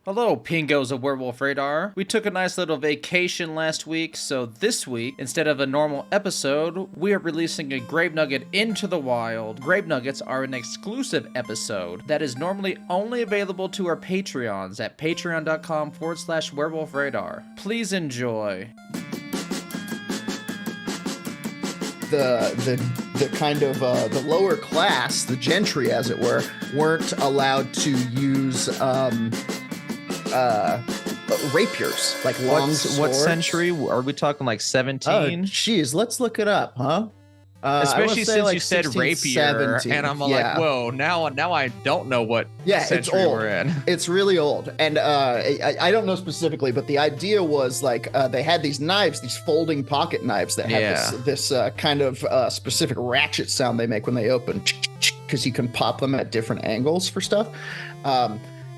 Hello, Pingos of Werewolf Radar. We took a nice little vacation last week, so this week, instead of a normal episode, we are releasing a Grave Nugget into the wild. Grave Nuggets are an exclusive episode that is normally only available to our Patreons at patreon.com/Werewolf Radar. Please enjoy. The kind of the lower class, the gentry as it were, weren't allowed to use rapiers, like long swords. What century? Are we talking like 17? Jeez, let's look it up, huh? Especially since like you said 16, rapier, 17. and I'm like, whoa, now I don't know what century it's old. we're in. It's really old, and I don't know specifically, but the idea was like they had these knives, these folding pocket knives that have this kind of specific ratchet sound they make when they open, because you can pop them at different angles for stuff.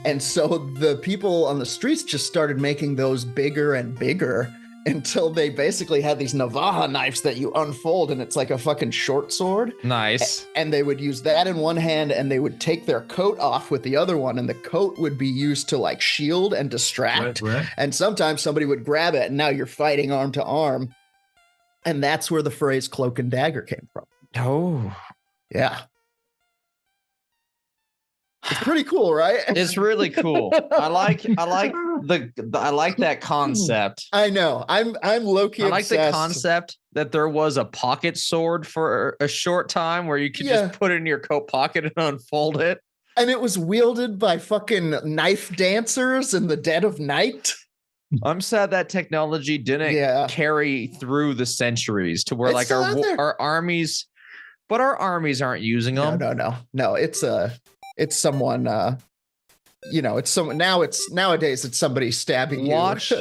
And so the people on the streets just started making those bigger and bigger until they basically had these Navaja knives that you unfold and it's like a fucking short sword. Nice. And they would use that in one hand and they would take their coat off with the other one, and the coat would be used to like shield and distract. Right. And sometimes somebody would grab it and now you're fighting arm to arm. And that's where the phrase cloak and dagger came from. Oh. Yeah. It's pretty cool, right? It's really cool. I like that concept. I know. I'm low-key obsessed. I like the concept that there was a pocket sword for a short time where you could just put it in your coat pocket and unfold it. And it was wielded by fucking knife dancers in the dead of night. I'm sad that technology didn't carry through the centuries to where like our armies, but our armies aren't using them. No. It's someone, it's someone. Nowadays it's somebody stabbing you. Watch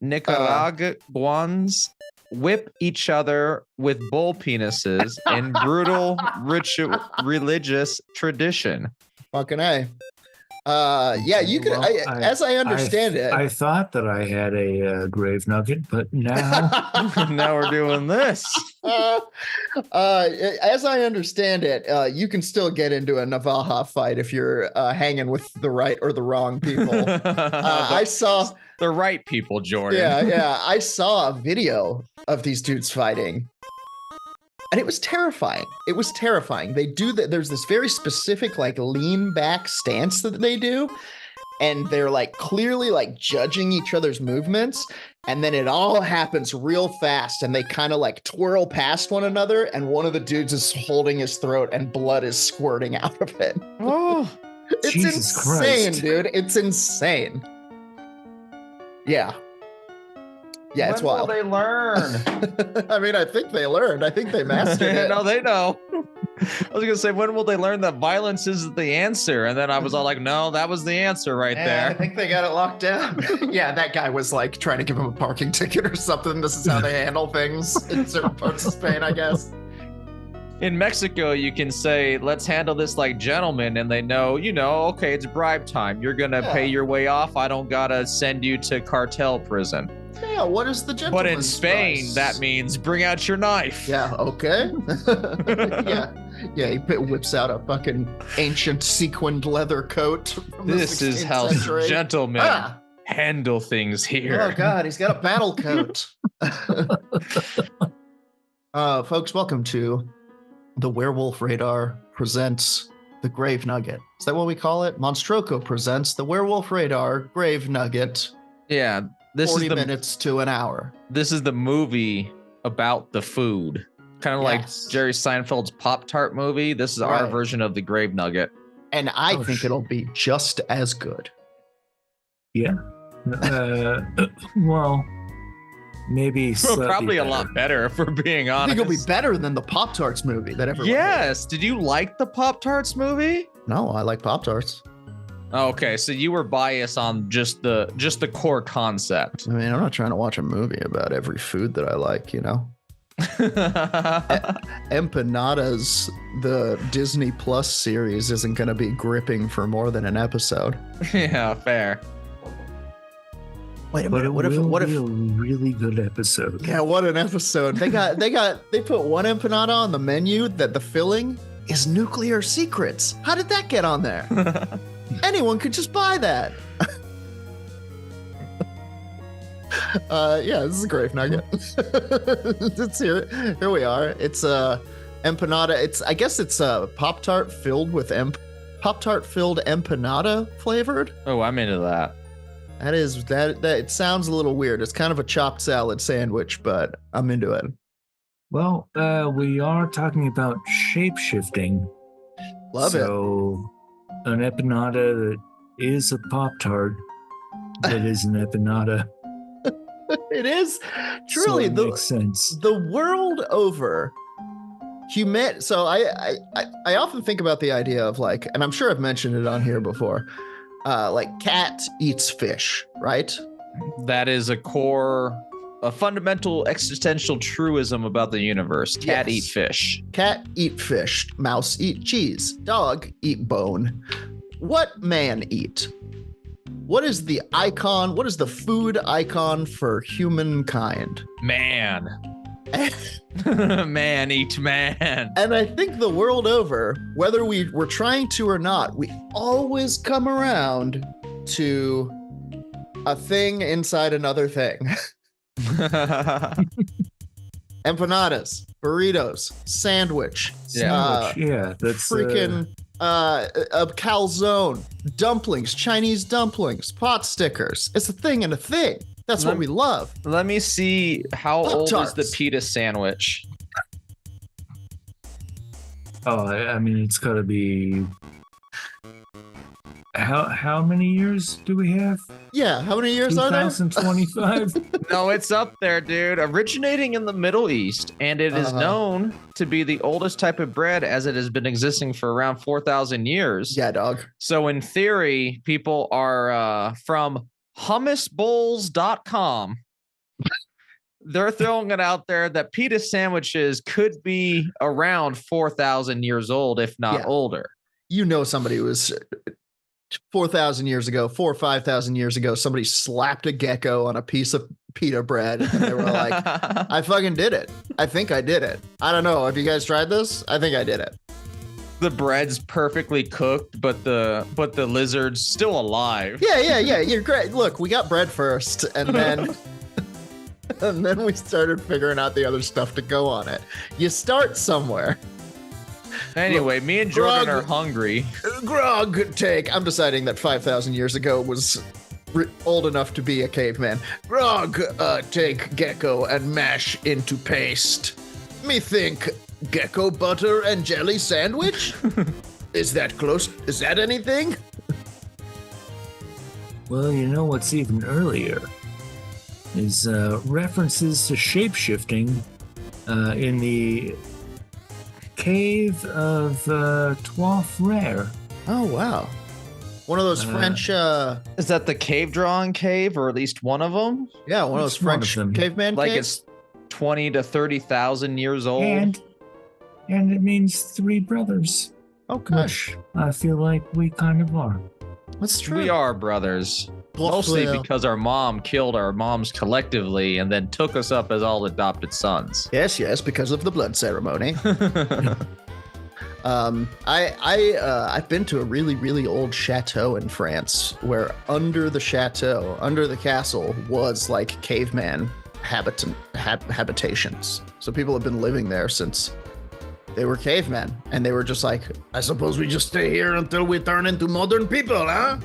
Nicaraguans whip each other with bull penises in brutal religious tradition. Fucking A. You could, as I understand it. I thought that I had a grave nugget, but now now we're doing this. As I understand it, you can still get into a Navaja fight if you're hanging with the right or the wrong people. I saw the right people, Jordan. Yeah. I saw a video of these dudes fighting. And it was terrifying. They do that. There's this very specific, like, lean back stance that they do. And they're like clearly like judging each other's movements. And then it all happens real fast. And they kind of like twirl past one another. And one of the dudes is holding his throat and blood is squirting out of it. Oh, it's Jesus insane, Christ. dude. It's insane. Yeah. Yeah, it's wild. When will they learn? I mean, I think they learned. I think they mastered it. No, they know. I was gonna say, when will they learn that violence is the answer? And then I was all like, no, that was the answer right there. I think they got it locked down. Yeah, that guy was like trying to give him a parking ticket or something. This is how they handle things in certain parts of Spain, I guess. In Mexico, you can say, let's handle this like gentlemen, and they know, okay, it's bribe time. You're gonna pay your way off. I don't gotta send you to cartel prison. Yeah, what is the gentleman's But in Spain, price? that means bring out your knife. Yeah, okay. He whips out a fucking ancient sequined leather coat. From This the is how century. gentlemen handle things here. Oh, God, he's got a battle coat. Folks, welcome to the Werewolf Radar presents the Grave Nugget. Is that what we call it? Monstroco presents the Werewolf Radar Grave Nugget. Yeah. This 40 is minutes to an hour. This is the movie about the food. Kind of like Jerry Seinfeld's Pop-Tart movie. This is our version of the Grave Nugget. And I think it'll be just as good. Yeah. Well, maybe probably better. a lot better, if we're being honest. I think it'll be better than the Pop-Tarts movie that everyone Yes. Did you like the Pop-Tarts movie? hated. No, I like Pop-Tarts. Okay, so you were biased on just the core concept. I mean, I'm not trying to watch a movie about every food that I like, Empanadas, the Disney Plus series, isn't going to be gripping for more than an episode. Yeah, fair. Wait a But minute. it What if will be a really good episode. Yeah, what an episode. They put one empanada on the menu that the filling is nuclear secrets. How did that get on there? Anyone could just buy that. Yeah, this is a Grave Nugget. It's here. Here we are. It's empanada. I guess it's a Pop-Tart filled with Pop-Tart filled empanada flavored. Oh, I'm into that. That it sounds a little weird. It's kind of a chopped salad sandwich, but I'm into it. Well, we are talking about shape-shifting. Love it. So, an empanada that is a Pop-Tart that is an empanada. It is truly so it makes sense. The world over. So I often think about the idea of like, and I'm sure I've mentioned it on here before, like cat eats fish, right? That is a fundamental existential truism about the universe. Cat eat fish. Cat eat fish. Mouse eat cheese. Dog eat bone. What man eat? What is the icon? What is the food icon for humankind? Man. Man eat man. And I think the world over, whether we're trying to or not, we always come around to a thing inside another thing. Empanadas, burritos, sandwich. Yeah, that's freaking a calzone, dumplings, Chinese dumplings, pot stickers. It's a thing and a thing. That's what we love. Let me see how old is the pita sandwich. Oh, I mean, it's got to be. How many years do we have? Yeah, how many years are there? 2025. No, it's up there, dude. Originating in the Middle East, and it is known to be the oldest type of bread, as it has been existing for around 4,000 years. Yeah, dog. So in theory, people are from hummusbowls.com. They're throwing it out there that pita sandwiches could be around 4,000 years old, if not older. You know, somebody was 4,000 years ago, 4,000 or 5,000 years ago, somebody slapped a gecko on a piece of pita bread, and they were like, I fucking did it. I think I did it. I don't know. Have you guys tried this? I think I did it. The bread's perfectly cooked, but the lizard's still alive. Yeah. You're great. Look, we got bread first, and then and then we started figuring out the other stuff to go on it. You start somewhere. Anyway, me and Jordan are hungry. Grog take. I'm deciding that 5,000 years ago was old enough to be a caveman. Grog take gecko and mash into paste. Me think gecko butter and jelly sandwich? Is that close? Is that anything? Well, you know what's even earlier is references to shapeshifting in the cave of Trois Frères. Oh, wow. One of those French... Is that the cave drawing cave, or at least one of them? Yeah, one of those French caveman like caves? It's 20 to 30,000 years old. And it means three brothers. Okay. Which I feel like we kind of are. That's true. We are brothers. Mostly because our mom killed our moms collectively and then took us up as all adopted sons. Yes, because of the blood ceremony. I've been to a really, really old chateau in France where under the chateau, under the castle, was like caveman habitations. So people have been living there since they were cavemen, and they were just like, I suppose we just stay here until we turn into modern people, huh?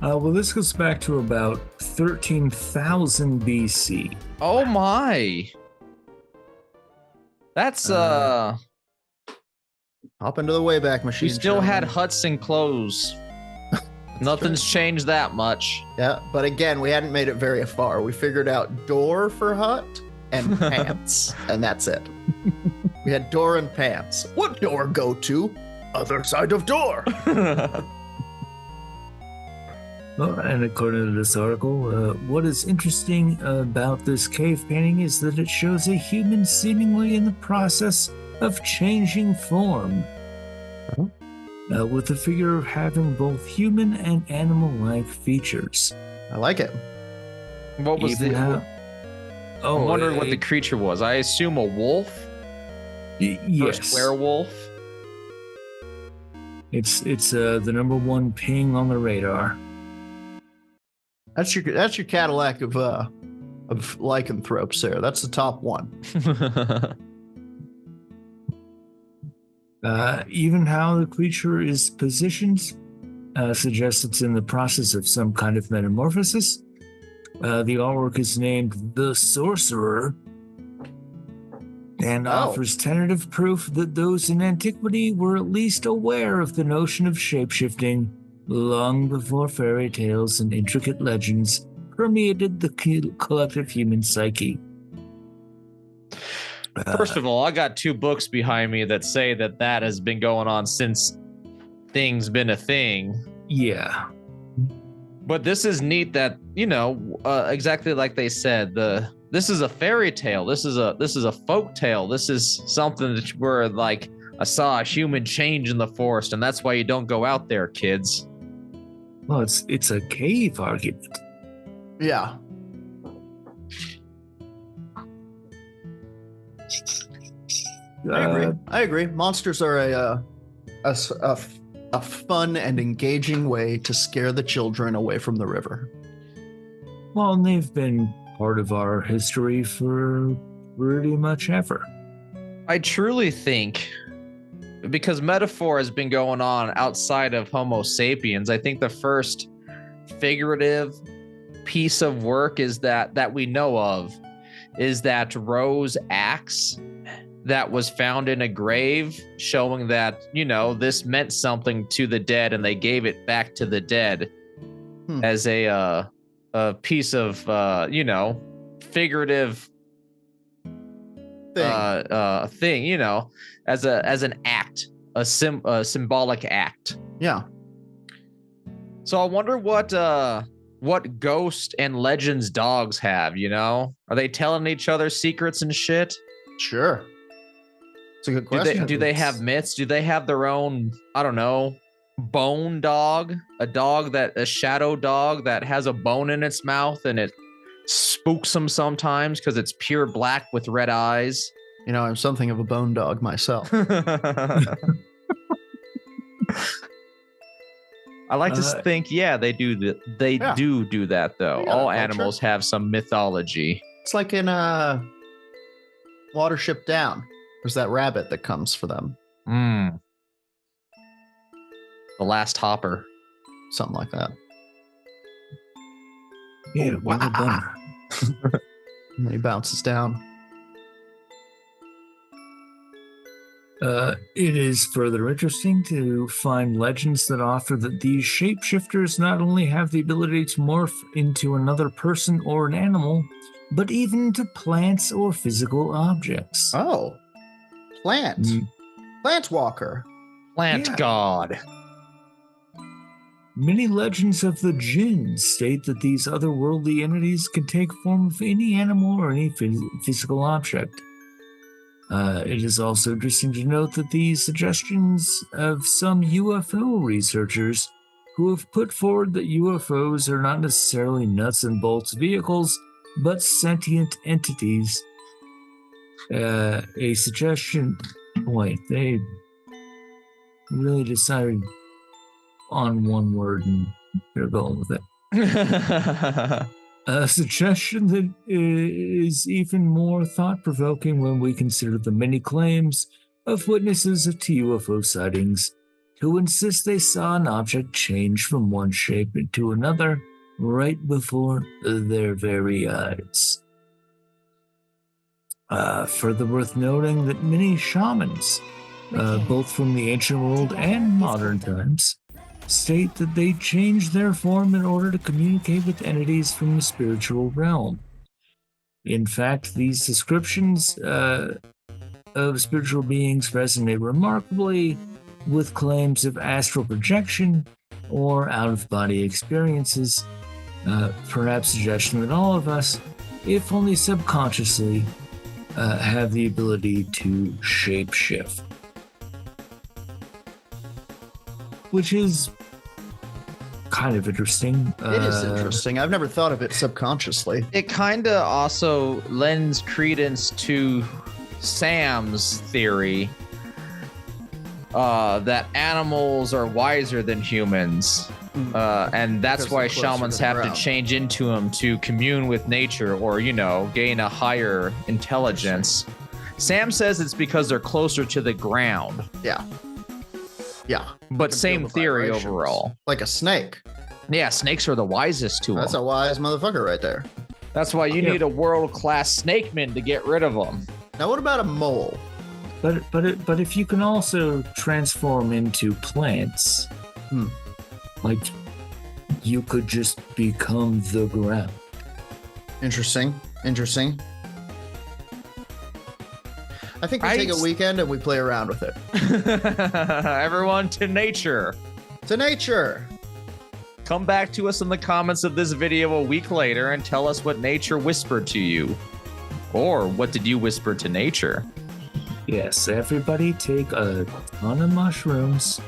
Well, this goes back to about 13,000 BC. Oh my. That's hop into the Wayback Machine. We still had huts and clothes. Nothing's changed that much. Yeah, but again, we hadn't made it very far. We figured out door for hut and pants, and that's it. We had door and pants. What door go to? Other side of door. Well, and according to this article, what is interesting about this cave painting is that it shows a human seemingly in the process of changing form. With the figure having both human and animal-like features. I like it. What was I'm wondering what the creature was. I assume a wolf? Yes. First werewolf? It's the number one ping on the radar. That's your Cadillac of lycanthropes there. That's the top one. Even how the creature is positioned suggests it's in the process of some kind of metamorphosis. The artwork is named The Sorcerer and offers tentative proof that those in antiquity were at least aware of the notion of shapeshifting long before fairy tales and intricate legends permeated the collective human psyche. First of all, I got 2 books behind me that say that has been going on since things been a thing. Yeah. But this is neat that, exactly like they said, this is a fairy tale. This is a folk tale. This is something where like I saw a human change in the forest, and that's why you don't go out there, kids. Well, it's a cave argument. Yeah. I agree. Monsters are a fun and engaging way to scare the children away from the river. Well, and they've been part of our history for pretty much ever. I truly think, because metaphor has been going on outside of Homo sapiens, I think the first figurative piece of work is that we know of is that rose axe that was found in a grave, showing that, this meant something to the dead, and they gave it back to the dead as a piece of, figurative thing, as an act, a symbolic act. Yeah. So I wonder what ghost and legends dogs have, Are they telling each other secrets and shit? Sure. It's a good question. Do they have myths? Do they have their own, I don't know, bone dog? A shadow dog that has a bone in its mouth and it spooks them sometimes because it's pure black with red eyes. I'm something of a bone dog myself. I like to think, they do that. They do that, though. All animals have some mythology. It's like in Watership Down. There's that rabbit that comes for them. The Last Hopper. Something like that. Yeah, wow. And then he bounces down. It is further interesting to find legends that offer that these shapeshifters not only have the ability to morph into another person or an animal, but even into plants or physical objects. Oh. Plant. Plant walker. Plant god. Many legends of the jinn state that these otherworldly entities can take form of any animal or any physical object. It is also interesting to note that these suggestions of some UFO researchers who have put forward that UFOs are not necessarily nuts and bolts vehicles, but sentient entities. A suggestion. Wait, they really decided on one word and they're going with it. A suggestion that is even more thought-provoking when we consider the many claims of witnesses to UFO sightings who insist they saw an object change from one shape into another right before their very eyes. Further worth noting that many shamans, both from the ancient world and modern times, state that they change their form in order to communicate with entities from the spiritual realm. In fact, these descriptions of spiritual beings resonate remarkably with claims of astral projection or out-of-body experiences, perhaps suggesting that all of us, if only subconsciously, have the ability to shapeshift. Which is kind of interesting. It is interesting. I've never thought of it subconsciously. It kind of also lends credence to Sam's theory that animals are wiser than humans. And that's Because why they're closer shamans to the have to ground. change into them to commune with nature or, gain a higher intelligence. Sam says it's because they're closer to the ground. Yeah. But Can same feel the theory vibrations. overall. Like a snake. Yeah, snakes are the wisest to That's them. a wise motherfucker right there. That's why you need a world-class snakeman to get rid of them. Now, what about a mole? But if you can also transform into plants, like you could just become the ground. Interesting. I think we take a weekend and we play around with it. Everyone to nature. To nature. Come back to us in the comments of this video a week later and tell us what nature whispered to you. Or what did you whisper to nature? Yes, everybody take a ton of mushrooms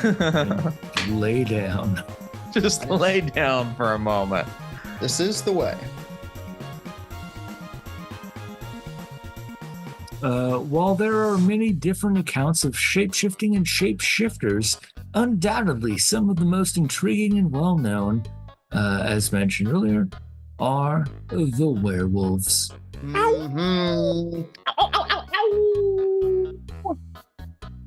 and lay down. Just lay down for a moment. This is the way. While there are many different accounts of shapeshifting and shapeshifters, undoubtedly some of the most intriguing and well-known, as mentioned earlier, are the werewolves. Mm-hmm.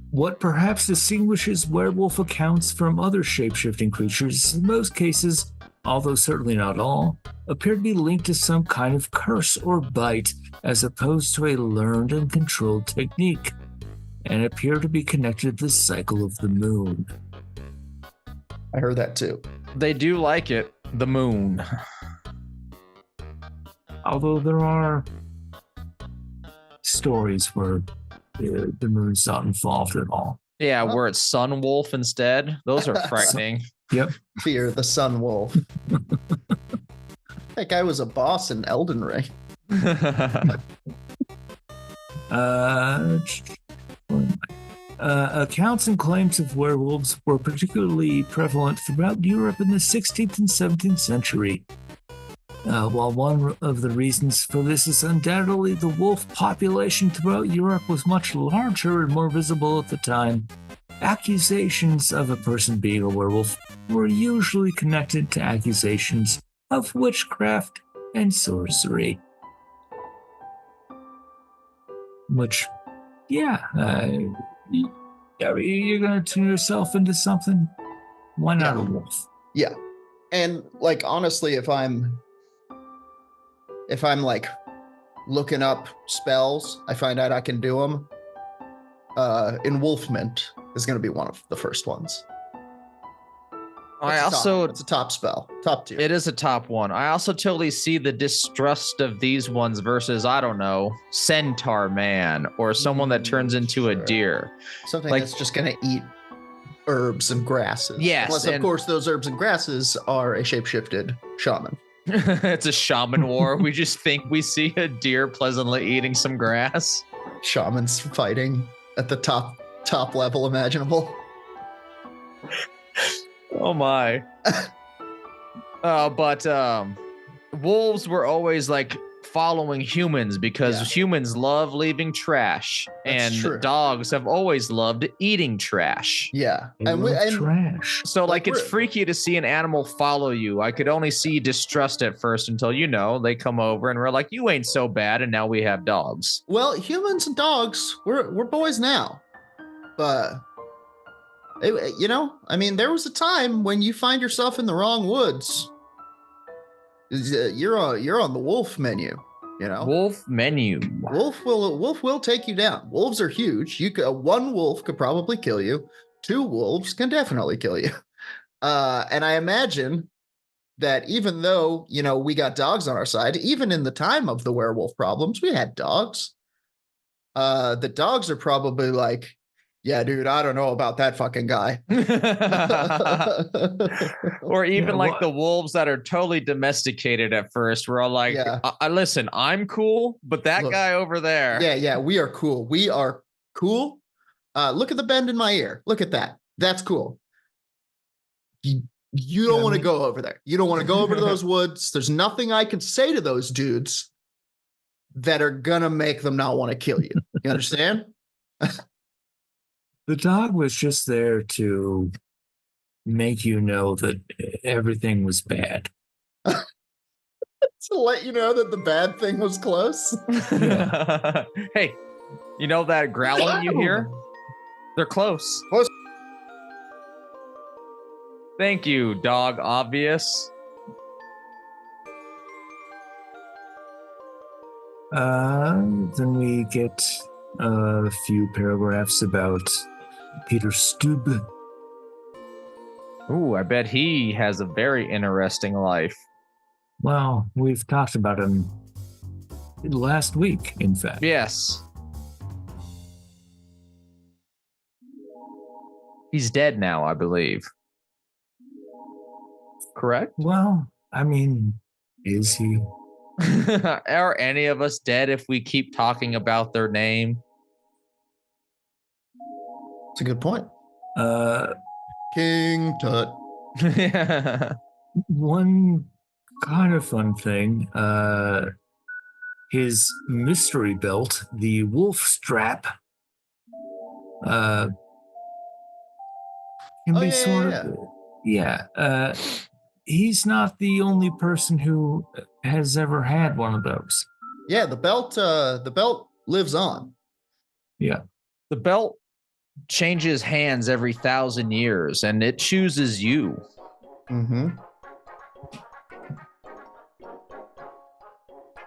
What perhaps distinguishes werewolf accounts from other shapeshifting creatures, in most cases, although certainly not all, appear to be linked to some kind of curse or bite, as opposed to a learned and controlled technique, and appear to be connected to the cycle of the moon. I heard that too. They do like it. The moon. Although there are stories where the moon's not involved at all. Yeah, where it's sun wolf instead. Those are frightening. Yep. Fear the sun wolf. That guy was a boss in Elden Ring. Accounts and claims of werewolves were particularly prevalent throughout Europe in the 16th and 17th century. While one of the reasons for this is undoubtedly the wolf population throughout Europe was much larger and more visible at the time, accusations of a person being a werewolf were usually connected to accusations of witchcraft and sorcery. Which, you're going to turn yourself into something? Why not a wolf? Yeah. And like, honestly, if I'm like looking up spells, I find out I can do them. Engulfment is going to be one of the first ones. It's a top spell, top tier. It is a top one. I also totally see the distrust of these ones versus, I don't know, Centaur Man or someone that turns into a deer. Something like, that's just going to eat herbs and grasses. Yes. Unless, of course, those herbs and grasses are a shapeshifted shaman. It's a shaman war. We just think we see a deer pleasantly eating some grass. Shamans fighting at the top level imaginable. Oh my. But wolves were always like following humans because humans love leaving trash. That's true. Dogs have always loved eating trash. Yeah. And trash. So like it's freaky to see an animal follow you. I could only see distrust at first until, they come over and we're like, you ain't so bad. And now we have dogs. Well, humans and dogs, we're boys now. But there was a time when you find yourself in the wrong woods. You're on the wolf menu, Wolf menu. Wolf will take you down. Wolves are huge. One wolf could probably kill you. 2 wolves can definitely kill you. And I imagine that even though, we got dogs on our side, even in the time of the werewolf problems, we had dogs. The dogs are probably like, yeah, dude, I don't know about that fucking guy. Or even the wolves that are totally domesticated at first. We're all like, listen, I'm cool, but that guy over there. Yeah, we are cool. We are cool. Look at the bend in my ear. Look at that. That's cool. You don't want to go over there. You don't want to go over to those woods. There's nothing I can say to those dudes that are going to make them not want to kill you. You understand? The dog was just there to make you know that everything was bad. To let you know that the bad thing was close. Yeah. Hey, you know that growling you hear? They're close. Close. Thank you, dog obvious. Then we get a few paragraphs about Peter Stub. Ooh, I bet he has a very interesting life. Well, we've talked about him last week, in fact. Yes. He's dead now, I believe. Correct? Well, I mean, is he? Are any of us dead if we keep talking about their name? It's a good point. King Tut. One kind of fun thing, his mystery belt, the wolf strap, can be he's not the only person who has ever had one of those. Yeah, the belt lives on. Yeah. The belt changes hands every 1,000 years, and it chooses you. Mm-hmm.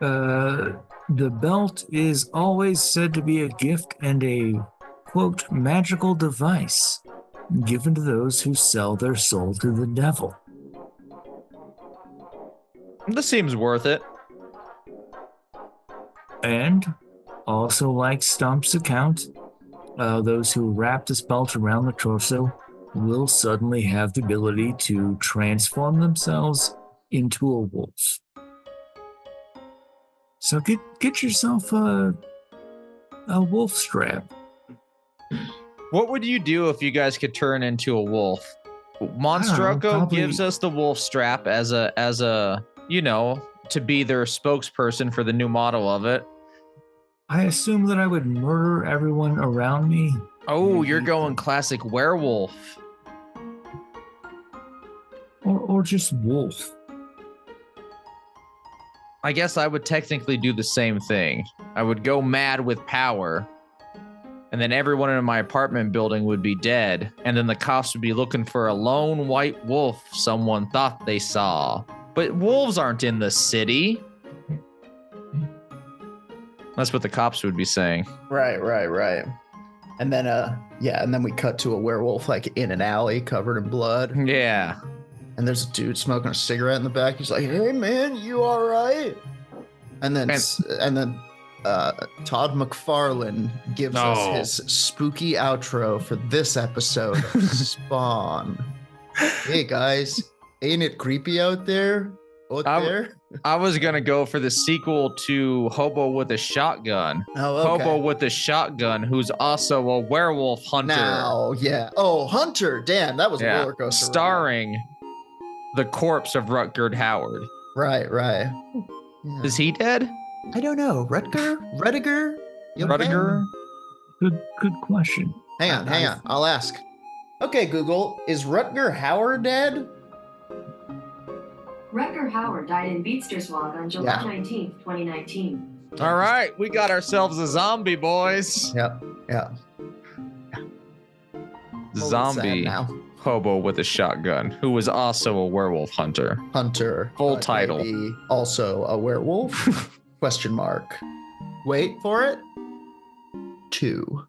The belt is always said to be a gift and a, quote, magical device given to those who sell their soul to the devil. This seems worth it. And also, like Stomp's account, those who wrap this belt around the torso will suddenly have the ability to transform themselves into a wolf. So get yourself a wolf strap. What would you do if you guys could turn into a wolf? Monstrocco gives us the wolf strap as a to be their spokesperson for the new model of it. I assume that I would murder everyone around me. Oh, you're going classic werewolf. Or just wolf. I guess I would technically do the same thing. I would go mad with power, and then everyone in my apartment building would be dead, and then the cops would be looking for a lone white wolf someone thought they saw. But wolves aren't in the city. That's what the cops would be saying. Right. And then and then we cut to a werewolf like in an alley covered in blood. Yeah. And there's a dude smoking a cigarette in the back. He's like, "Hey man, you all right?" And then Todd McFarlane gives us his spooky outro for this episode of Spawn. Hey guys, ain't it creepy out there? I was gonna go for the sequel to Hobo with a Shotgun. Oh, okay. Hobo with a Shotgun, who's also a werewolf hunter. Now, yeah. Oh, Hunter. Damn, that was a roller coaster. Starring the corpse of Rutger Hauer. Right. Yeah. Is he dead? I don't know. Rutger? Rutger? Good question. Hang on. I'll ask. Okay, Google, is Rutger Hauer dead? Rutger Hauer died in Beetsterswag on July 19th, 2019. All right, we got ourselves a zombie, boys. Yep. Zombie now. Hobo with a Shotgun, who was also a werewolf hunter. Full title. Maybe also a werewolf? Question mark. Wait for it. 2.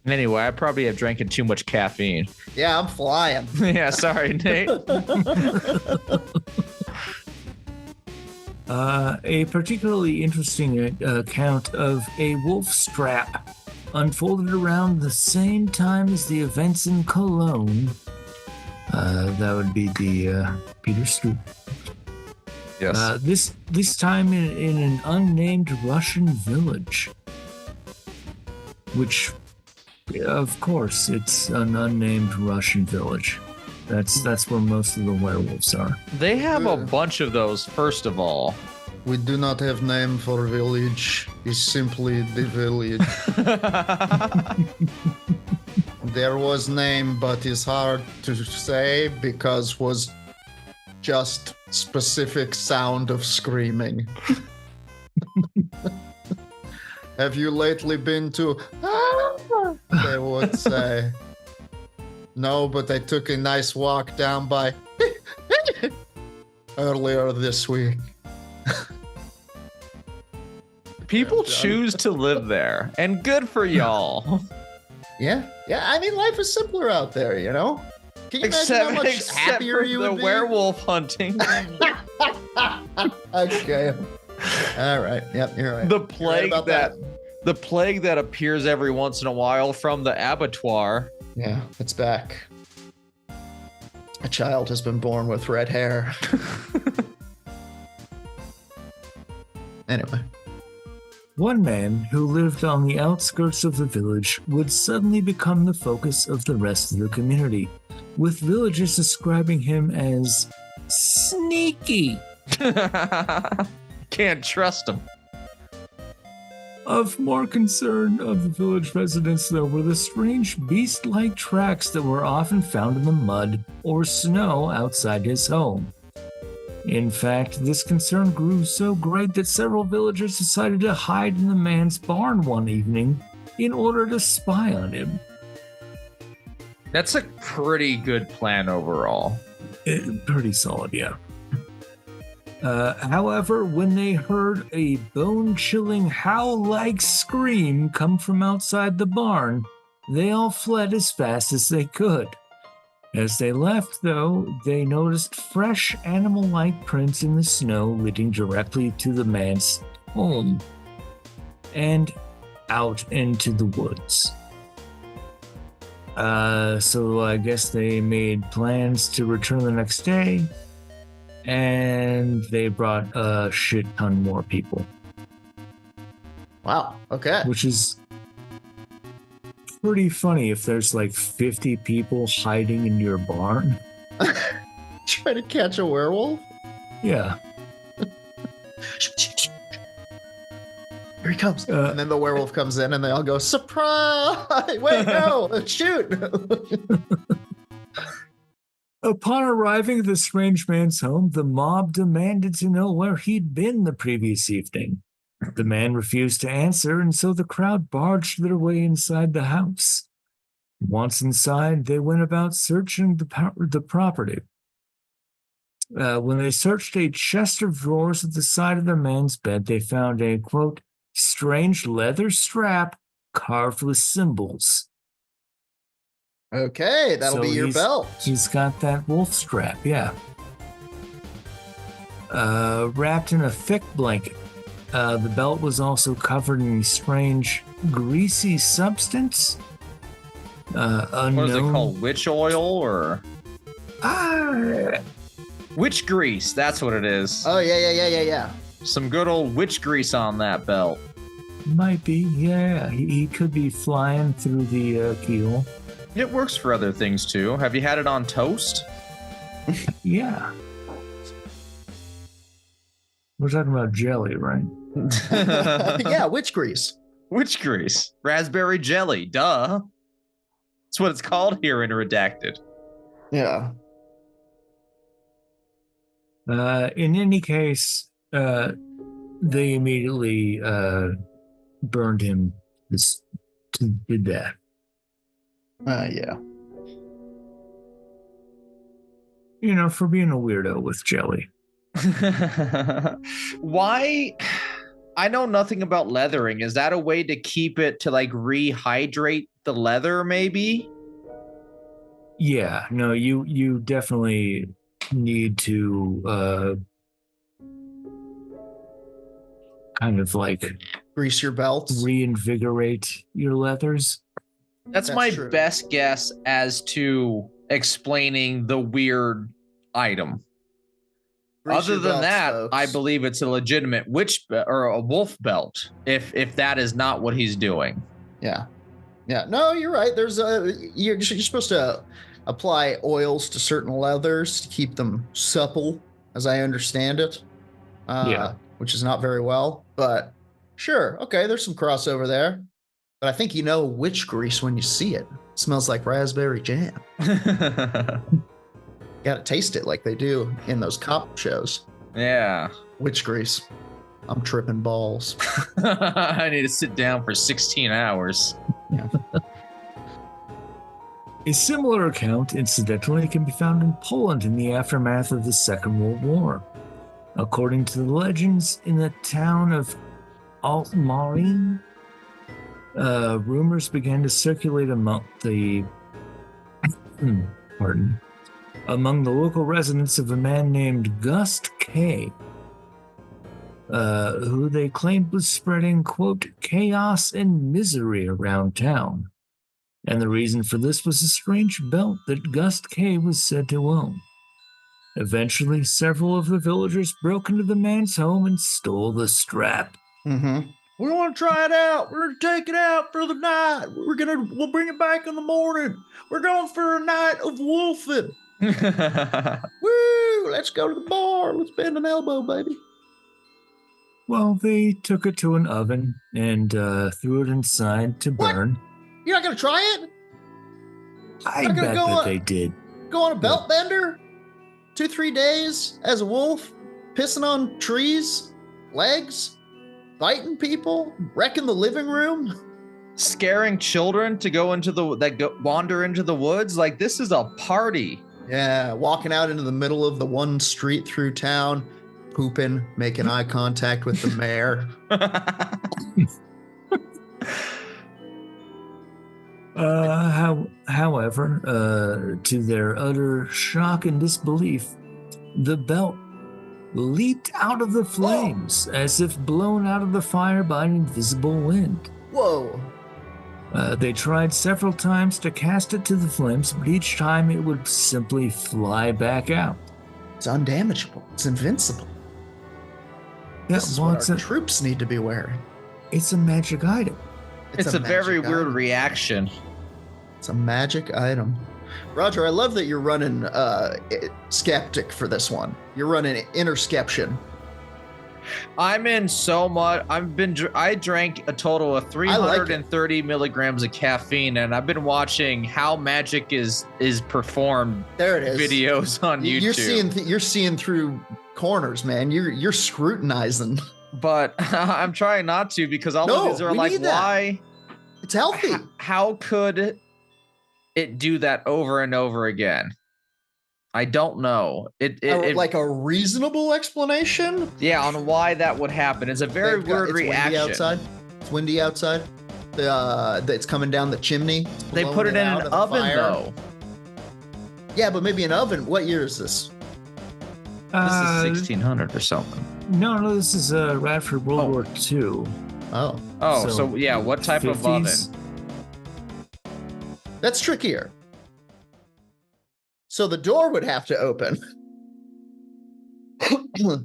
Anyway, I probably have drinking too much caffeine. Yeah, I'm flying. Yeah, sorry, Nate. A particularly interesting account of a wolf strap unfolded around the same time as the events in Cologne. That would be the Peter Stoop. Yes. This time in an unnamed Russian village, which, of course, it's an unnamed Russian village. That's where most of the werewolves are. They have a bunch of those, first of all. We do not have name for village. It's simply the village. There was name, but it's hard to say because was just specific sound of screaming. Have you lately been to? They would say. No, but I took a nice walk down by earlier this week. People choose to live there, and good for y'all. Yeah. I mean, life is simpler out there, you know? Can you imagine how much happier for you the would be? werewolf hunting. Okay. All right. Yep, you're right. The You're plague right about the plague that appears every once in a while from the abattoir. Yeah, it's back. A child has been born with red hair. Anyway. One man who lived on the outskirts of the village would suddenly become the focus of the rest of the community, with villagers describing him as sneaky. Can't trust him. Of more concern of the village residents, though, were the strange beast-like tracks that were often found in the mud or snow outside his home. In fact, this concern grew so great that several villagers decided to hide in the man's barn one evening in order to spy on him. That's a pretty good plan overall. Pretty solid, yeah. However, when they heard a bone-chilling howl-like scream come from outside the barn, they all fled as fast as they could. As they left, though, they noticed fresh animal-like prints in the snow leading directly to the man's home and out into the woods. So I guess they made plans to return the next day, and they brought a shit ton more people. Wow. Okay. Which is pretty funny if there's like 50 people hiding in your barn. Try to catch a werewolf? Yeah. Here he comes. And then the werewolf comes in and they all go, surprise! Wait, no, shoot! Upon arriving at the strange man's home, the mob demanded to know where he'd been the previous evening. The man refused to answer, and so the crowd barged their way inside the house. Once inside, they went about searching the property. When they searched a chest of drawers at the side of the man's bed, they found a, quote, strange leather strap carved with symbols. Okay, that'll be your belt. He's got that wolf strap, yeah. Wrapped in a thick blanket. The belt was also covered in a strange, greasy substance. Unknown. What is it called? Witch oil or? Witch grease, that's what it is. Oh, yeah. Some good old witch grease on that belt. Might be, yeah. He could be flying through the keel. It works for other things too. Have you had it on toast? Yeah. We're talking about jelly, right? Yeah, witch grease. Witch grease. Raspberry jelly, duh. That's what it's called here in Redacted. Yeah. In any case, they immediately burned him to death. Yeah. You know, for being a weirdo with jelly. Why? I know nothing about leathering. Is that a way to keep it to like rehydrate the leather, maybe? Yeah, no, you definitely need to kind of like grease your belts, reinvigorate your leathers. That's my true. Best guess as to explaining the weird item. Other than that, folks. I believe it's a legitimate witch or a wolf belt. If that is not what he's doing. Yeah. No, you're right. There's you're supposed to apply oils to certain leathers to keep them supple, as I understand it. Yeah. which is not very well, but sure. Okay, there's some crossover there. But I think you know witch grease when you see it. It smells like raspberry jam. Gotta taste it like they do in those cop shows. Yeah. Witch grease. I'm tripping balls. I need to sit down for 16 hours. Yeah. A similar account, incidentally, can be found in Poland in the aftermath of the Second World War. According to the legends, in the town of Altmarine, rumors began to circulate among the local residents of a man named Gust K, who they claimed was spreading, quote, chaos and misery around town. And the reason for this was a strange belt that Gust K was said to own. Eventually, several of the villagers broke into the man's home and stole the strap. Mm-hmm. We want to try it out. We're going to take it out for the night. We'll bring it back in the morning. We're going for a night of wolfing. Woo! Let's go to the bar. Let's bend an elbow, baby. Well, they took it to an oven and threw it inside to burn. You're not going to try it? I bet that they did. Go on a belt bender? 2-3 days as a wolf? Pissing on trees? Legs? Biting people? Wrecking the living room? Scaring children to wander into the woods? Like, this is a party. Yeah, walking out into the middle of the one street through town, pooping, making eye contact with the mayor. However, to their utter shock and disbelief, the belt leaped out of the flames as if blown out of the fire by an invisible wind. Whoa. They tried several times to cast it to the flames, but each time it would simply fly back out. It's undamageable. It's invincible. This is what our troops need to be wearing. It's a magic item. It's a very weird reaction. It's a magic item. Roger, I love that you're running skeptic for this one. You're running interception. I'm in so much. I drank a total of 330 milligrams of caffeine, and I've been watching how magic is performed. There it is. Videos on YouTube. You're seeing through corners, man. You're scrutinizing. But I'm trying not to, because all of these are like, why? It's healthy. How could it do that over and over again? I don't know. It like a reasonable explanation? Yeah, on why that would happen. It's a very weird reaction. It's windy outside. It's coming down the chimney. They put it in an oven, though. Yeah, but maybe an oven. What year is this? This is 1600 or something. No, this is right after World War II. So yeah, what type 50s? of oven? That's trickier. So the door would have to open.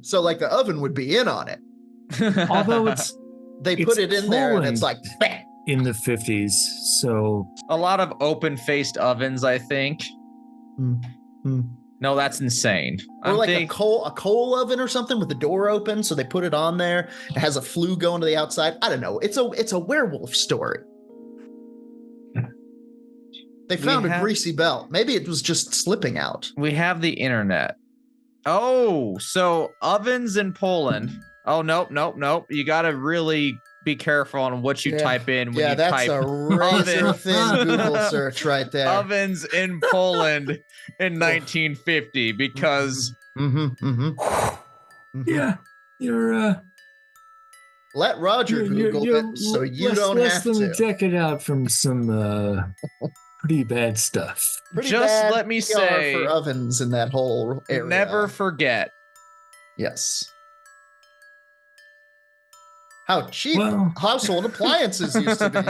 So like the oven would be in on it. Although they put it in there and it's like in the 50s. So a lot of open-faced ovens, I think. No, that's insane. Or like a coal oven or something with the door open, so they put it on there. It has a flue going to the outside. I don't know. It's a werewolf story. They found a greasy belt. Maybe it was just slipping out. We have the internet. Oh, so ovens in Poland. Oh, nope. You got to really be careful on what you type in when you type. Yeah, that's a razor-thin Google search right there. Ovens in Poland in 1950, because... Yeah, you're... Let Roger Google it so you don't have to. Less than a decade out from some pretty bad stuff. Just let me say... for ovens in that whole area. Never forget. Yes. How cheap household appliances used to be.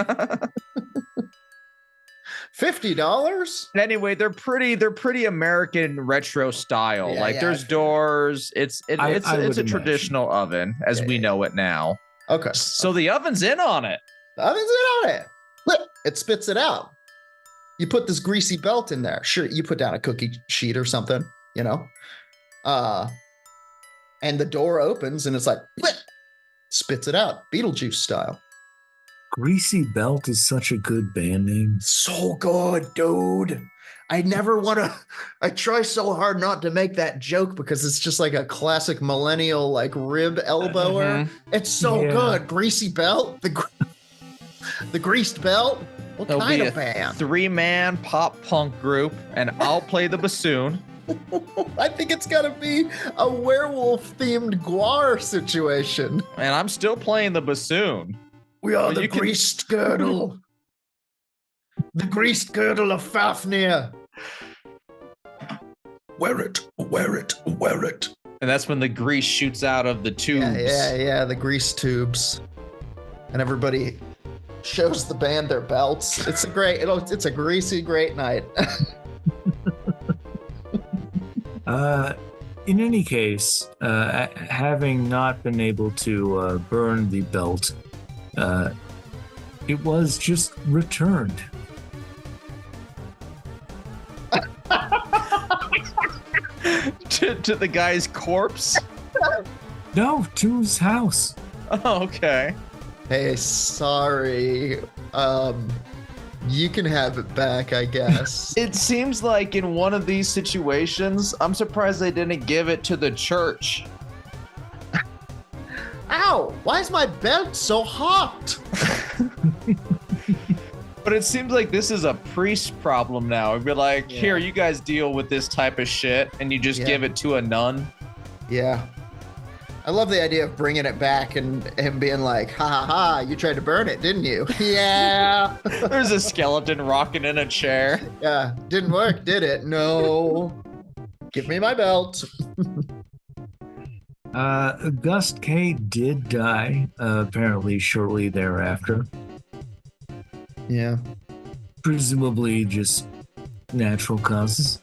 $50? Anyway, they're pretty American retro style. There's doors. It's a traditional oven as we know it now. Okay. So the oven's in on it. The oven's in on it. It spits it out. You put this greasy belt in there. Sure, you put down a cookie sheet or something, And the door opens and it's like, bleh, spits it out, Beetlejuice style. Greasy Belt is such a good band name. So good, dude. I never want to. I try so hard not to make that joke because it's just like a classic millennial like rib elbower. It's so good. Greasy Belt, the greased belt. What There'll kind be of band? 3-man pop punk group, and I'll play the bassoon. I think it's gotta be a werewolf themed guar situation. And I'm still playing the bassoon. We are Well, the you can- greased girdle. The greased girdle of Fafnir. Wear it, wear it, wear it. And that's when the grease shoots out of the tubes. Yeah, the grease tubes. And everybody shows the band their belts. It's a greasy, great night. In any case, having not been able to burn the belt, it was just returned. to the guy's corpse? No, to his house. Oh, okay. Hey, sorry. You can have it back, I guess. It seems like in one of these situations, I'm surprised they didn't give it to the church. Ow! Why is my belt so hot? But it seems like this is a priest problem now. It'd be like, here, you guys deal with this type of shit, and you just give it to a nun. Yeah. I love the idea of bringing it back and him being like, ha ha ha, you tried to burn it, didn't you? Yeah. There's a skeleton rocking in a chair. Yeah, didn't work, did it? No. Give me my belt. August K did die, apparently shortly thereafter. Yeah. Presumably just natural causes.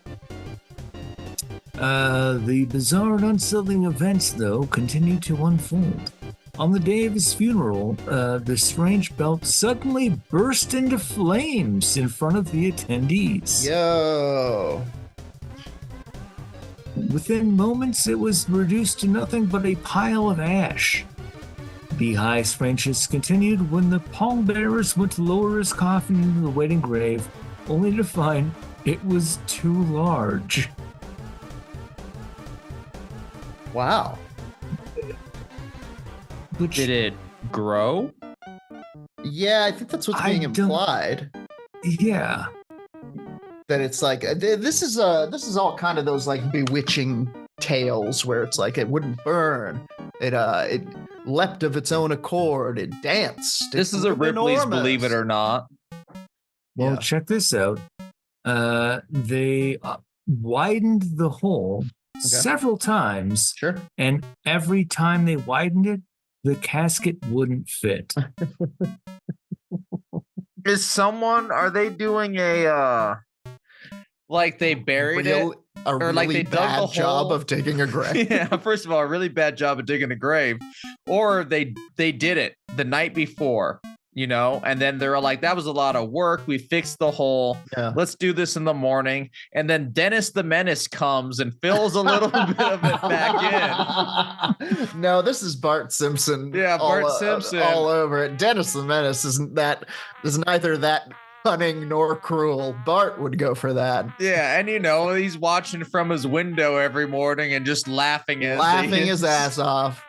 The bizarre and unsettling events, though, continue to unfold. On the day of his funeral, the strange belt suddenly burst into flames in front of the attendees. Yo. Within moments, it was reduced to nothing but a pile of ash. The high strangeness continued when the pallbearers went to lower his coffin into the waiting grave, only to find it was too large. Wow. Which, Did it grow? Yeah, I think that's what's being implied. Yeah. That it's like this is all kind of those like bewitching tales where it's like it wouldn't burn. It leapt of its own accord. It danced. This is a Ripley's Believe It or Not. Well, check this out. They widened the hole several times. Sure. And every time they widened it, the casket wouldn't fit. Are they doing a, like they buried it? A or really like they dug bad the job hole? of digging a grave. Yeah, first of all, a really bad job of digging a grave. Or they did it the night before, and then they're like, that was a lot of work. We fixed the hole. Yeah. Let's do this in the morning. And then Dennis the Menace comes and fills a little bit of it back in. No, this is Bart Simpson. Yeah, Bart Simpson. All over it. Dennis the Menace is neither that cunning nor cruel. Bart would go for that. Yeah, and he's watching from his window every morning and just laughing his ass off.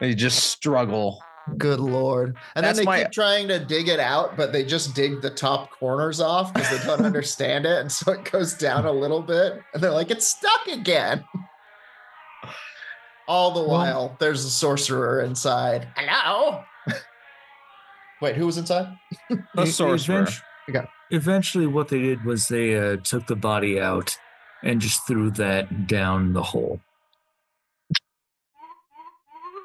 They just struggle. Good Lord. And then they keep trying to dig it out, but they just dig the top corners off because they don't understand it. And so it goes down a little bit. And they're like, it's stuck again. All the while, there's a sorcerer inside. Hello? Wait, who was inside? A sorcerer. Eventually, what they did was they took the body out and just threw that down the hole.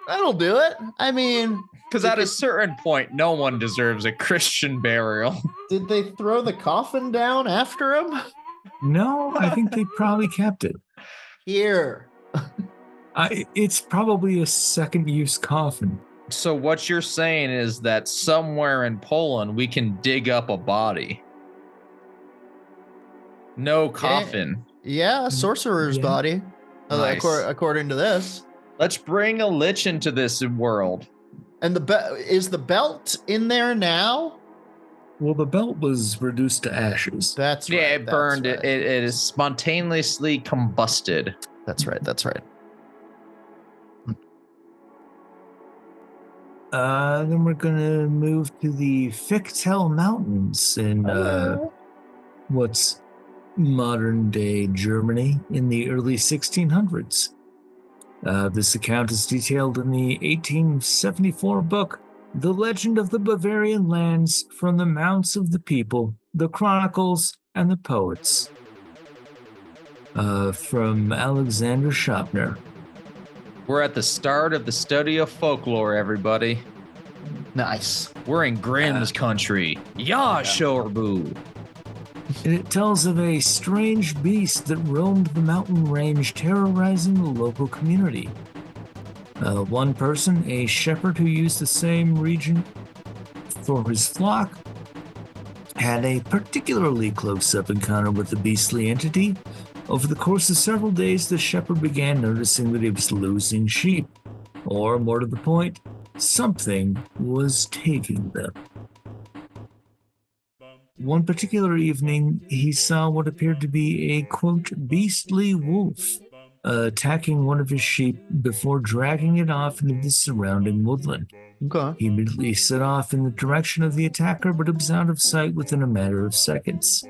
That'll do it. I mean, because at a certain point, no one deserves a Christian burial. Did they throw the coffin down after him? No, I think they probably kept it. Here. It's probably a second-use coffin. So what you're saying is that somewhere in Poland, we can dig up a body. No coffin. Yeah, a sorcerer's body. Nice. According to this. Let's bring a lich into this world. And is the belt in there now? Well, the belt was reduced to ashes. That's right. Yeah, it burned. Right. It is spontaneously combusted. That's right. Then we're gonna move to the Fichtel Mountains in what's modern-day Germany in the early 1600s. This account is detailed in the 1874 book, The Legend of the Bavarian Lands from the Mounts of the People, the Chronicles, and the Poets, from Alexander Schopner. We're at the start of the study of folklore, everybody. Nice. We're in Grimm's country. Yeah, Shorbu. And it tells of a strange beast that roamed the mountain range, terrorizing the local community. One person, a shepherd who used the same region for his flock, had a particularly close-up encounter with the beastly entity. Over the course of several days, the shepherd began noticing that he was losing sheep, or more to the point, something was taking them. One particular evening, he saw what appeared to be a, quote, beastly wolf attacking one of his sheep before dragging it off into the surrounding woodland. Okay. He immediately set off in the direction of the attacker, but it was out of sight within a matter of seconds.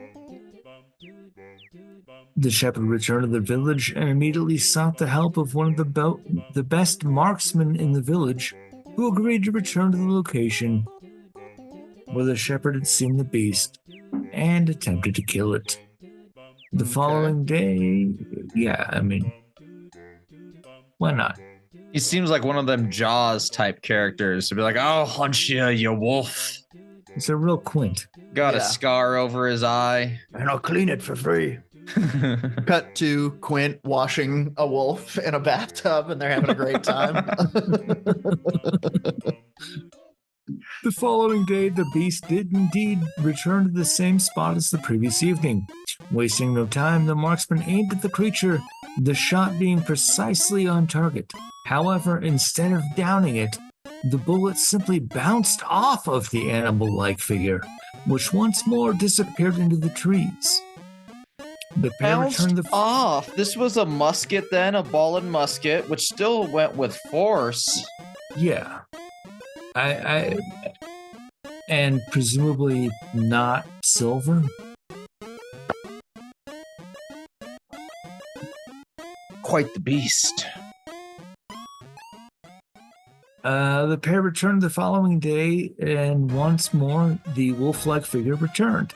The shepherd returned to the village and immediately sought the help of one of the best marksmen in the village, who agreed to return to the location where the shepherd had seen the beast and attempted to kill it. The following day, why not? He seems like one of them Jaws type characters to be like, I'll hunt you wolf. It's a real quint. Got a scar over his eye. And I'll clean it for free. Cut to Quint washing a wolf in a bathtub, and they're having a great time. The following day, the beast did indeed return to the same spot as the previous evening. Wasting no time, the marksman aimed at the creature, the shot being precisely on target. However, instead of downing it, the bullet simply bounced off of the animal-like figure, which once more disappeared into the trees. The pair returned off. This was a musket then, a ball and musket, which still went with force. Yeah. And presumably not silver. Quite the beast. The pair returned the following day, and once more, the wolf-like figure returned.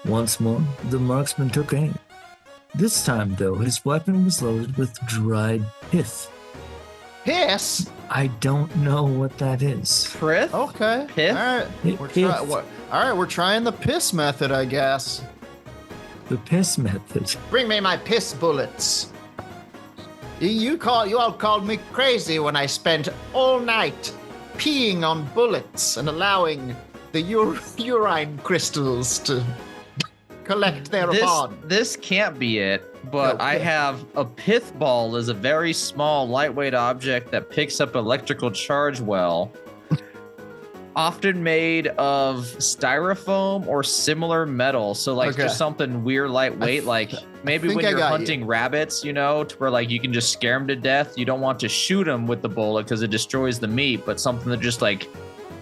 Once more, the marksman took aim. This time, though, his weapon was loaded with dried pith. Piss? I don't know what that is. Prith? Okay. Pith? All right, we're trying the piss method, I guess. The piss method. Bring me my piss bullets. You all called me crazy when I spent all night peeing on bullets and allowing the urine crystals to collect thereupon. This can't be it, but Okay. I have a pith ball is a very small, lightweight object that picks up electrical charge well. Often made of styrofoam or similar metal. So like just something weird lightweight, like maybe when you're hunting rabbits, to where like you can just scare them to death. You don't want to shoot them with the bullet because it destroys the meat, but something to just like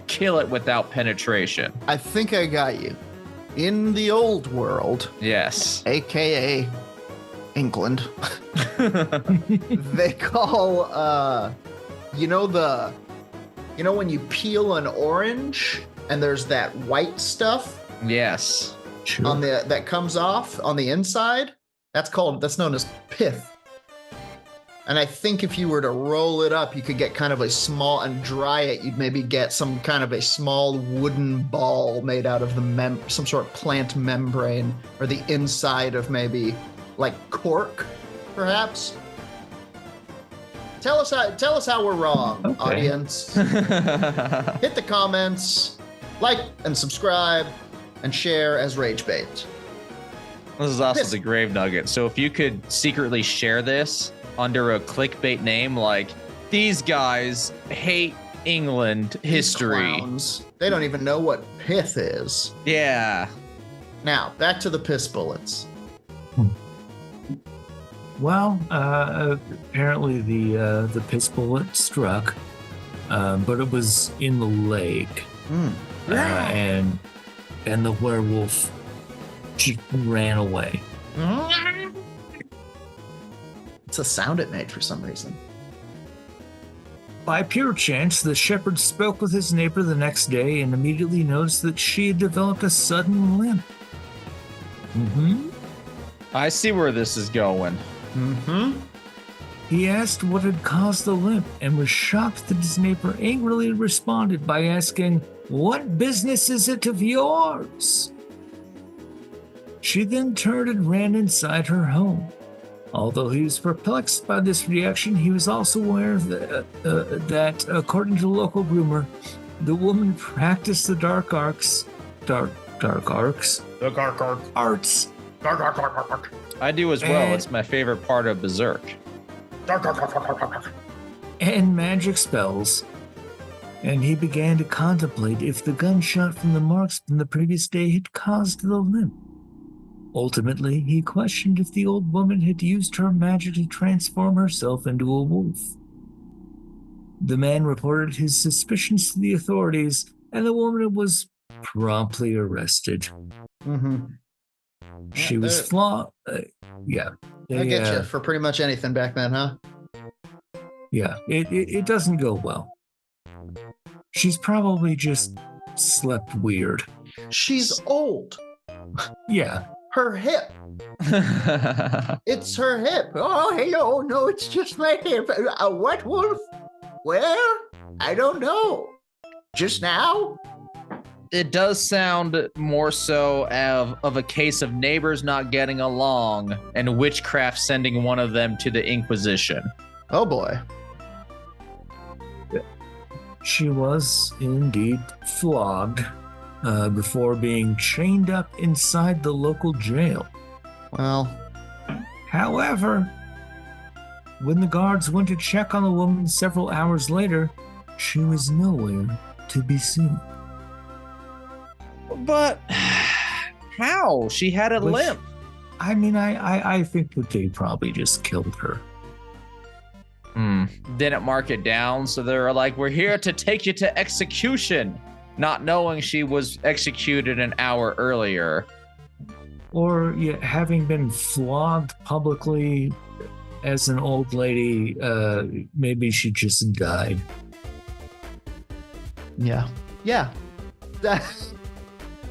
kill it without penetration. I think I got you. In the old world, yes, aka England, they call when you peel an orange and there's that white stuff yes on that comes off on the inside, that's known as pith. And I think if you were to roll it up, you could get kind of a small, and dry it, you'd maybe get some kind of a small wooden ball made out of some sort of plant membrane, or the inside of maybe like cork, perhaps. Tell us how we're wrong, audience. Hit the comments, like and subscribe, and share as rage bait. This is also the Grave Nugget. So if you could secretly share this under a clickbait name like, these guys hate England history. Clowns. They don't even know what pith is. Yeah. Now, back to the piss bullets. Well, apparently the piss bullet struck, but it was in the leg, and the werewolf just ran away. It's a sound it made for some reason. By pure chance, the shepherd spoke with his neighbor the next day and immediately noticed that she had developed a sudden limp. I see where this is going. He asked what had caused the limp and was shocked that his neighbor angrily responded by asking, "What business is it of yours?" She then turned and ran inside her home. Although he was perplexed by this reaction, he was also aware that according to the local rumor, the woman practiced the dark arts. I do as well. It's my favorite part of Berserk. And magic spells. And he began to contemplate if the gunshot from the marksman the previous day had caused the limp. Ultimately, he questioned if the old woman had used her magic to transform herself into a wolf. The man reported his suspicions to the authorities, and the woman was promptly arrested. She was flawed. I get you for pretty much anything back then, huh? Yeah, it doesn't go well. She's probably just slept weird. She's old. Yeah. Her hip. It's her hip. Oh, hello. No, it's just my hip. A what wolf? Where? I don't know. Just now? It does sound more so of a case of neighbors not getting along and witchcraft sending one of them to the Inquisition. Oh boy. She was indeed flogged before being chained up inside the local jail. Well, however, when the guards went to check on the woman several hours later, she was nowhere to be seen. But how? She had a limp. I mean, I think that they probably just killed her. Didn't mark it down, so they were like, we're here to take you to execution, not knowing she was executed an hour earlier. Or having been flogged publicly as an old lady, maybe she just died. Yeah.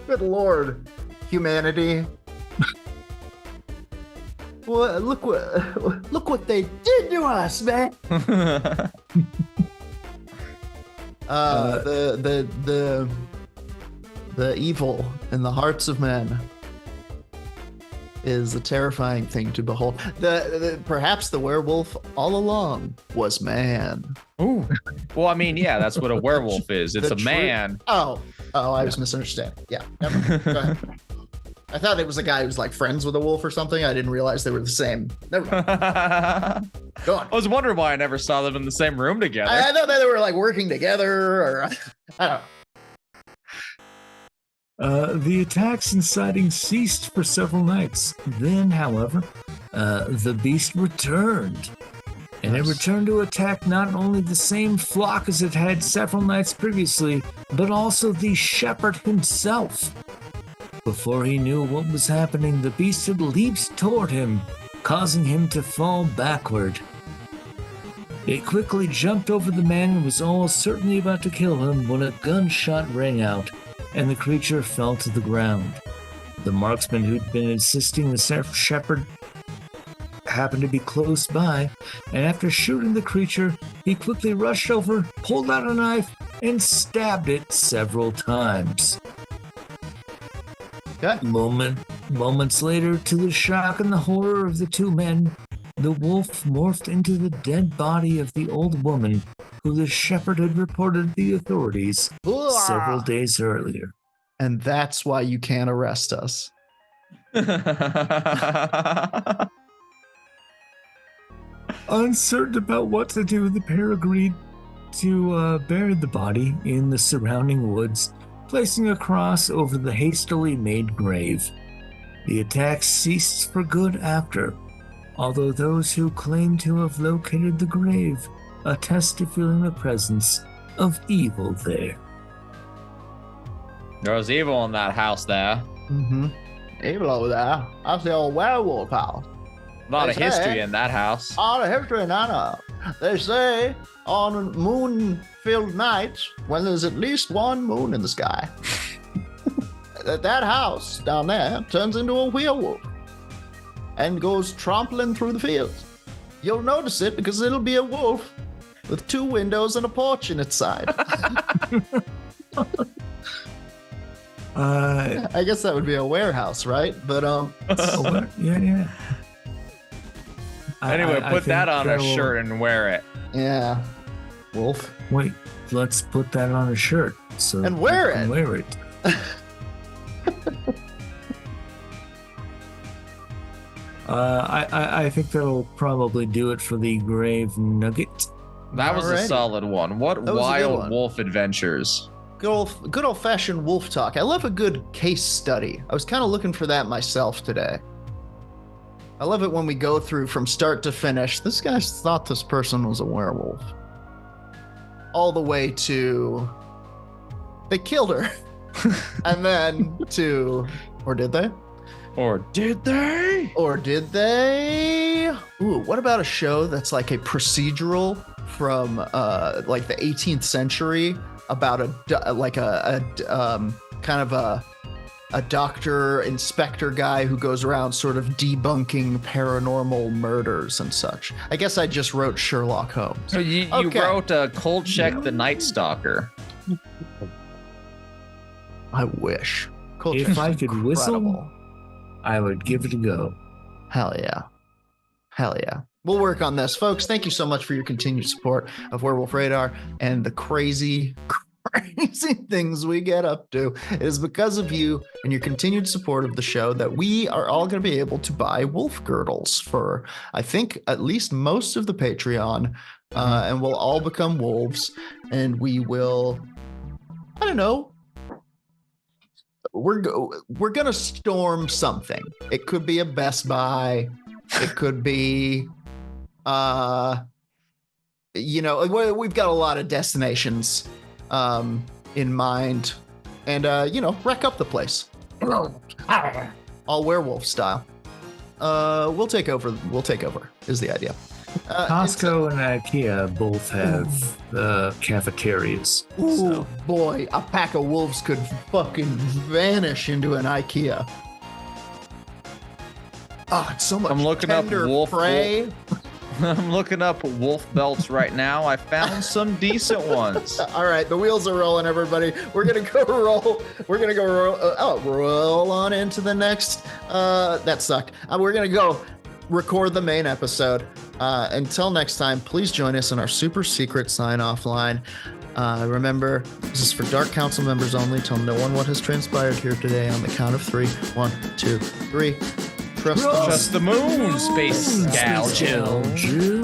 Good Lord, humanity. Well, look what they did to us, man. The evil in the hearts of men is a terrifying thing to behold. Perhaps the werewolf all along was man. Ooh. Well, I mean, yeah, that's what a werewolf is. It's a man. Oh, I was misunderstanding. Yeah, never mind. Go ahead. I thought it was a guy who was like friends with a wolf or something. I didn't realize they were the same. Never mind. Go on. I was wondering why I never saw them in the same room together. I thought that they were like working together, or I don't know. The attacks and sightings ceased for several nights. Then, however, the beast returned. And it returned to attack not only the same flock as it had several nights previously, but also the shepherd himself. Before he knew what was happening, the beast had leaped toward him, causing him to fall backward. It quickly jumped over the man and was almost certainly about to kill him when a gunshot rang out, and the creature fell to the ground. The marksman who'd been assisting the shepherd happened to be close by, and after shooting the creature, he quickly rushed over, pulled out a knife, and stabbed it several times. Okay. Moments later, to the shock and the horror of the two men, the wolf morphed into the dead body of the old woman who the shepherd had reported to the authorities several days earlier. And that's why you can't arrest us. Uncertain about what to do, the pair agreed to bury the body in the surrounding woods, placing a cross over the hastily made grave. The attack ceased for good after, although those who claim to have located the grave attest to feeling the presence of evil there. There was evil in that house there. Mm-hmm. Evil over there. That's the old werewolf house. A lot of history in that house. All the history in that house. They say on moon-filled nights, when there's at least one moon in the sky, that house down there turns into a werewolf and goes trampling through the fields. You'll notice it because it'll be a wolf with 2 windows and a porch in its side. I guess that would be a warehouse, right? But yeah. Anyway, I put that on a that'll- shirt and wear it. yeah, wolf. Wait, let's put that on a shirt so And wear we can it. Wear it. I think that'll probably do it for the Grave Nugget. That was a Alrighty. solid one. What That was a good wild one. wolf adventures. Good old fashioned wolf talk. I love a good case study. I was kind of looking for that myself today. I love it when we go through from start to finish. This guy thought this person was a werewolf. All the way to they killed her. And then to, or did they? Or did they? Or did they? Ooh, what about a show that's like a procedural from like the 18th century about a kind of a doctor inspector guy who goes around sort of debunking paranormal murders and such. I guess I just wrote Sherlock Holmes. So you Okay. wrote Kolchak the Night Stalker. I wish. If I could whistle, Incredible. I would give it a go. Hell yeah. Hell yeah. We'll work on this. Folks, thank you so much for your continued support of Werewolf Radar and the crazy things we get up to. It is because of you and your continued support of the show that we are all going to be able to buy wolf girdles for, I think, at least most of the Patreon. And we'll all become wolves. And we will, I don't know, we're gonna storm something. It could be a Best Buy. It could be, we've got a lot of destinations in mind, and wreck up the place, all werewolf style. We'll take over. Is the idea. Costco and IKEA both have cafeterias. Ooh, So. boy, a pack of wolves could fucking vanish into an IKEA. Oh, it's so much I'm looking up tender wolf prey. I'm looking up wolf belts right now. I found some decent ones. All right, the wheels are rolling, everybody. We're gonna go roll. We're gonna go roll. Roll on into the next. That sucked. We're gonna go record the main episode. Until next time, please join us in our super secret sign-off line. Remember, this is for Dark Council members only. Tell no one what has transpired here today on the count of 3. 1, 2, 3. Trust Trust the moon, space Space gal Jill. Jill.